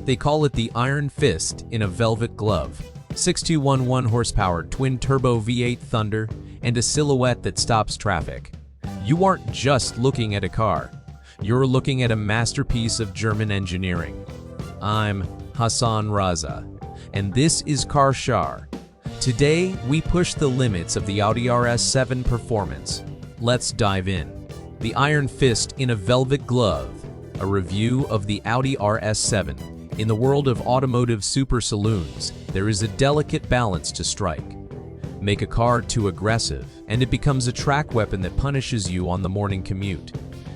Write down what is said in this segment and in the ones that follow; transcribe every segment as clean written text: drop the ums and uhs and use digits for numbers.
They call it the Iron Fist in a velvet glove. 6211 horsepower twin-turbo V8 Thunder, and a silhouette that stops traffic. You aren't just looking at a car. You're looking at a masterpiece of German engineering. I'm Hassan Raza, and this is Car Shar. Today, we push the limits of the Audi RS7 performance. Let's dive in. The Iron Fist in a velvet glove, a review of the Audi RS7. In the world of automotive super saloons, there is a delicate balance to strike. Make a car too aggressive, and it becomes a track weapon that punishes you on the morning commute.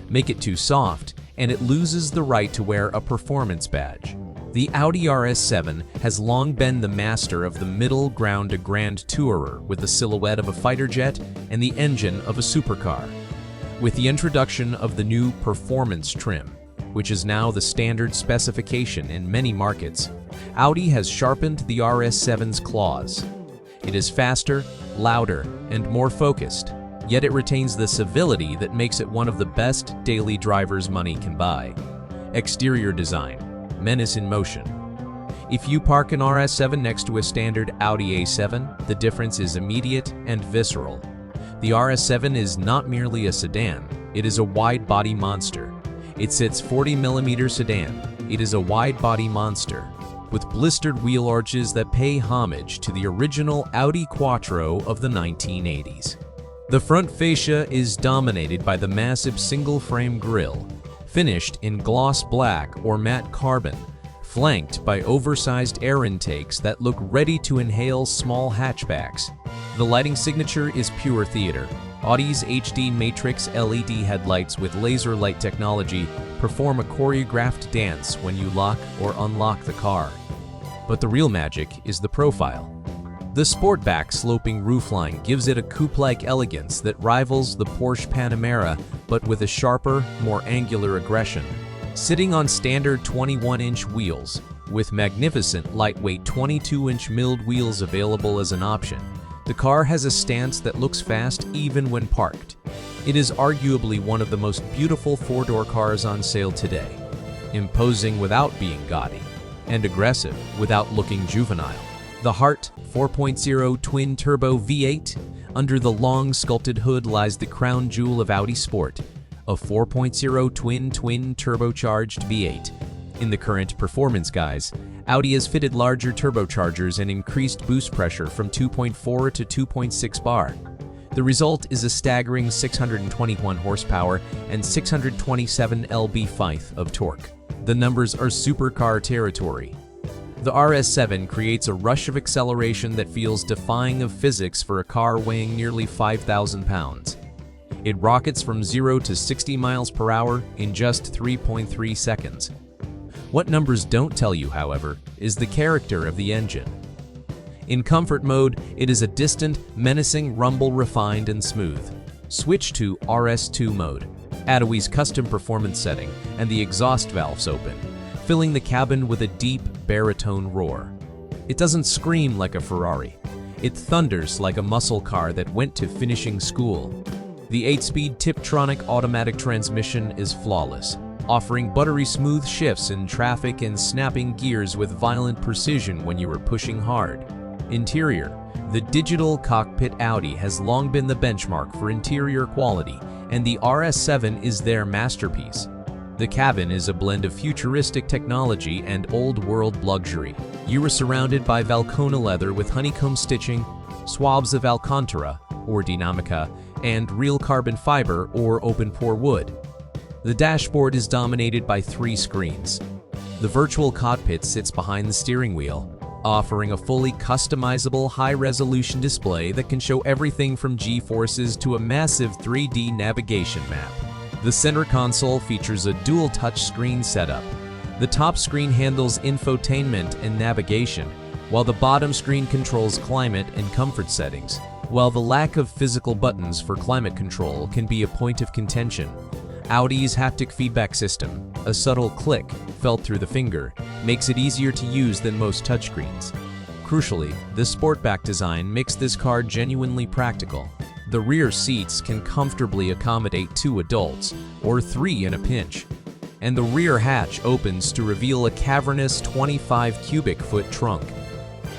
Make it too soft, and it loses the right to wear a performance badge. The Audi RS7 has long been the master of the middle ground, a grand tourer with the silhouette of a fighter jet and the engine of a supercar. With the introduction of the new performance trim, which is now the standard specification in many markets, Audi has sharpened the RS7's claws. It is faster, louder, and more focused, yet it retains the civility that makes it one of the best daily drivers money can buy. Exterior design, menace in motion. If you park an RS7 next to a standard Audi A7, the difference is immediate and visceral. The RS7 is not merely a sedan, it is a wide-body monster. It's its 40mm sedan. It is a wide-body monster, with blistered wheel arches that pay homage to the original Audi Quattro of the 1980s. The front fascia is dominated by the massive single-frame grille, finished in gloss black or matte carbon, flanked by oversized air intakes that look ready to inhale small hatchbacks. The lighting signature is pure theater. Audi's HD Matrix LED headlights with laser light technology perform a choreographed dance when you lock or unlock the car. But the real magic is the profile. The sportback sloping roofline gives it a coupe-like elegance that rivals the Porsche Panamera, but with a sharper, more angular aggression. Sitting on standard 21-inch wheels, with magnificent lightweight 22-inch milled wheels available as an option, the car has a stance that looks fast even when parked. It is arguably one of the most beautiful four-door cars on sale today, imposing without being gaudy, and aggressive without looking juvenile. The Heart 4.0 twin-turbo V8, under the long sculpted hood lies the crown jewel of Audi Sport, a 4.0 twin turbocharged V8. In the current performance guise, Audi has fitted larger turbochargers and increased boost pressure from 2.4 to 2.6 bar. The result is a staggering 621 horsepower and 627 lb-ft of torque. The numbers are supercar territory. The RS7 creates a rush of acceleration that feels defying of physics for a car weighing nearly 5,000 pounds. It rockets from 0 to 60 miles per hour in just 3.3 seconds. What numbers don't tell you, however, is the character of the engine. In comfort mode, it is a distant, menacing rumble, refined and smooth. Switch to RS2 mode. Audi's custom performance setting, and the exhaust valves open, filling the cabin with a deep, baritone roar. It doesn't scream like a Ferrari. It thunders like a muscle car that went to finishing school. The 8-speed Tiptronic automatic transmission is flawless, offering buttery smooth shifts in traffic and snapping gears with violent precision when you are pushing hard. Interior. The digital cockpit Audi has long been the benchmark for interior quality, and the RS7 is their masterpiece. The cabin is a blend of futuristic technology and old-world luxury. You are surrounded by Valcona leather with honeycomb stitching, swabs of Alcantara or Dinamica, and real carbon fiber or open-pore wood. The dashboard is dominated by 3 screens. The virtual cockpit sits behind the steering wheel, offering a fully customizable high-resolution display that can show everything from G-forces to a massive 3D navigation map. The center console features a dual touchscreen setup. The top screen handles infotainment and navigation, while the bottom screen controls climate and comfort settings. While the lack of physical buttons for climate control can be a point of contention, Audi's haptic feedback system, a subtle click felt through the finger, makes it easier to use than most touchscreens. Crucially, the sportback design makes this car genuinely practical. The rear seats can comfortably accommodate 2 adults, or 3 in a pinch. and the rear hatch opens to reveal a cavernous 25 cubic foot trunk.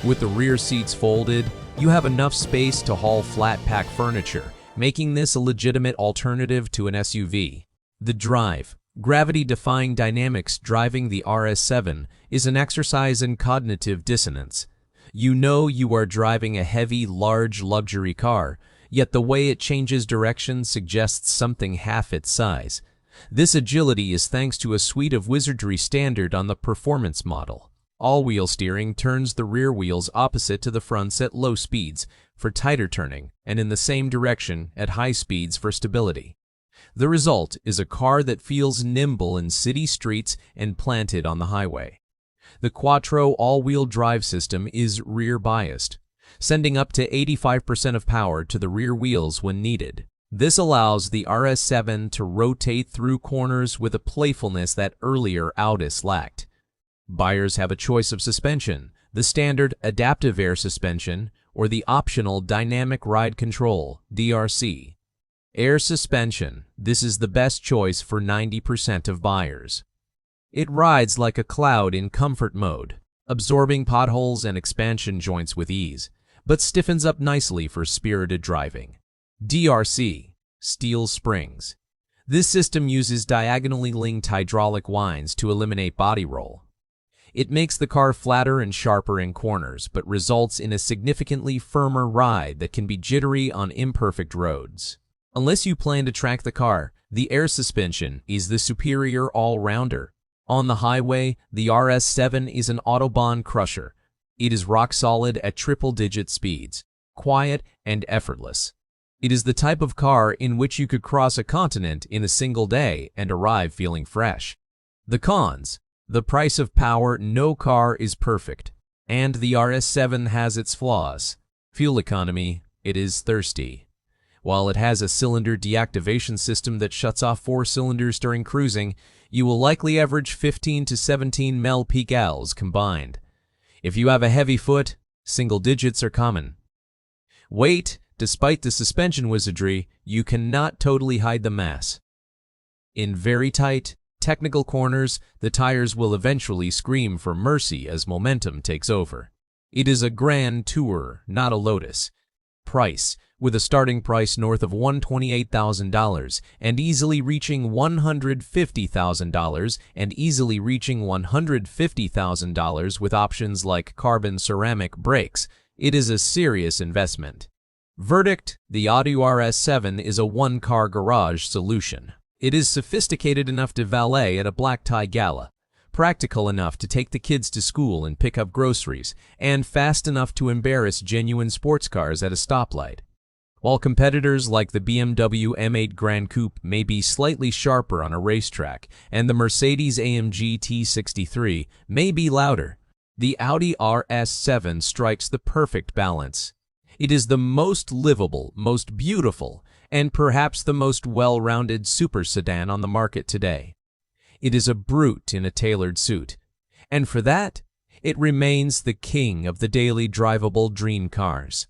With the rear seats folded, you have enough space to haul flat-pack furniture, making this a legitimate alternative to an SUV. The drive. Gravity-defying dynamics driving the RS7 is an exercise in cognitive dissonance. You know you are driving a heavy, large luxury car, yet the way it changes direction suggests something half its size. This agility is thanks to a suite of wizardry standard on the performance model. All-wheel steering turns the rear wheels opposite to the fronts at low speeds for tighter turning and in the same direction at high speeds for stability. The result is a car that feels nimble in city streets and planted on the highway. The Quattro all-wheel drive system is rear-biased, sending up to 85% of power to the rear wheels when needed. This allows the RS7 to rotate through corners with a playfulness that earlier Audis lacked. Buyers have a choice of suspension: the standard adaptive air suspension or the optional dynamic ride control (DRC). Air suspension. This is the best choice for 90% of buyers. It rides like a cloud in comfort mode, absorbing potholes and expansion joints with ease, but stiffens up nicely for spirited driving. DRC. Steel springs. This system uses diagonally linked hydraulic winds to eliminate body roll. It makes the car flatter and sharper in corners, but results in a significantly firmer ride that can be jittery on imperfect roads. Unless you plan to track the car, the air suspension is the superior all-rounder. On the highway, the RS7 is an Autobahn crusher. It is rock-solid at triple-digit speeds, quiet and effortless. It is the type of car in which you could cross a continent in a single day and arrive feeling fresh. The cons. The price of power. No car is perfect, and the RS7 has its flaws. Fuel economy. It is thirsty. While it has a cylinder deactivation system that shuts off 4 cylinders during cruising, you will likely average 15 to 17 ml peak Ls combined. If you have a heavy foot, single digits are common. Weight. Despite the suspension wizardry, you cannot totally hide the mass. In very tight, technical corners, the tires will eventually scream for mercy as momentum takes over. It is a grand tourer, not a Lotus. Price. With a starting price north of $128,000 and easily reaching $150,000 with options like carbon ceramic brakes, it is a serious investment. Verdict: the Audi RS7 is a one-car garage solution. It is sophisticated enough to valet at a black-tie gala, practical enough to take the kids to school and pick up groceries, and fast enough to embarrass genuine sports cars at a stoplight. While competitors like the BMW M8 Grand Coupe may be slightly sharper on a racetrack, and the Mercedes-AMG T63 may be louder, the Audi RS7 strikes the perfect balance. It is the most livable, most beautiful, and perhaps the most well-rounded super sedan on the market today. It is a brute in a tailored suit, and for that, it remains the king of the daily drivable dream cars.